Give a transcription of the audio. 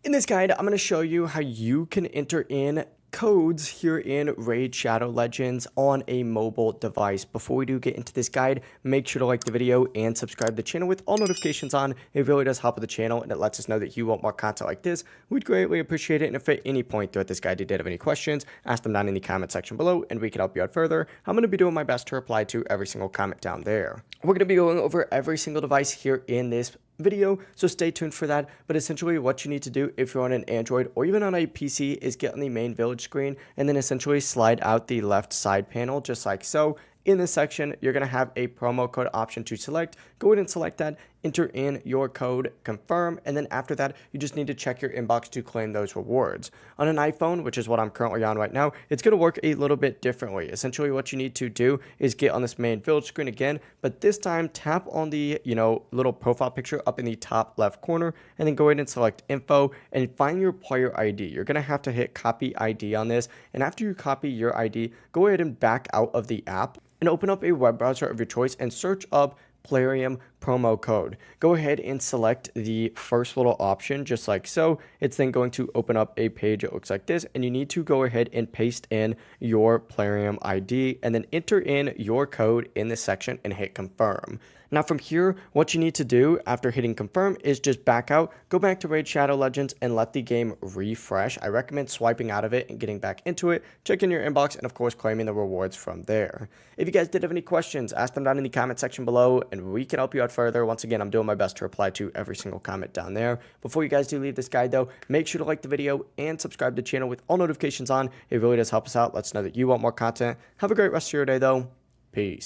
In this guide, I'm going to show you how you can enter in codes here in Raid Shadow Legends on a mobile device. Before we do get into this guide, make sure to like the video and subscribe to the channel with all notifications on. It really does help with the channel and it lets us know that you want more content like this. We'd greatly appreciate it. And if at any point throughout this guide you did have any questions, ask them down in the comment section below and we can help you out further. I'm going to be doing my best to reply to every single comment down there. We're going to be going over every single device here in this video, so stay tuned for that. But essentially what you need to do if you're on an Android or even on a PC is get on the main village screen and then essentially slide out the left side panel just like so. In this section, you're going to have a promo code option to select. Go ahead and select that, enter in your code, confirm, and then after that, you just need to check your inbox to claim those rewards. On an iPhone, which is what I'm currently on right now, it's going to work a little bit differently. Essentially, what you need to do is get on this main village screen again, but this time tap on the, little profile picture up in the top left corner, and then go ahead and select info and find your player ID. You're going to have to hit copy ID on this, and after you copy your ID, go ahead and back out of the app and open up a web browser of your choice and search up Plarium promo code. Go ahead and select the first little option just like so. It's then going to open up a page that looks like this, and you need to go ahead and paste in your Plarium ID and then enter in your code in this section and hit confirm. Now from here, what you need to do after hitting confirm is just back out, go back to Raid Shadow Legends and let the game refresh. I recommend swiping out of it and getting back into it, checking your inbox, and of course claiming the rewards from there. If you guys did have any questions, ask them down in the comment section below and we can help you out further. Once again, I'm doing my best to reply to every single comment down there. Before you guys do leave this guide though, make sure to like the video and subscribe to the channel with all notifications on. It really does help us out. Let us know that you want more content. Have a great rest of your day though. Peace.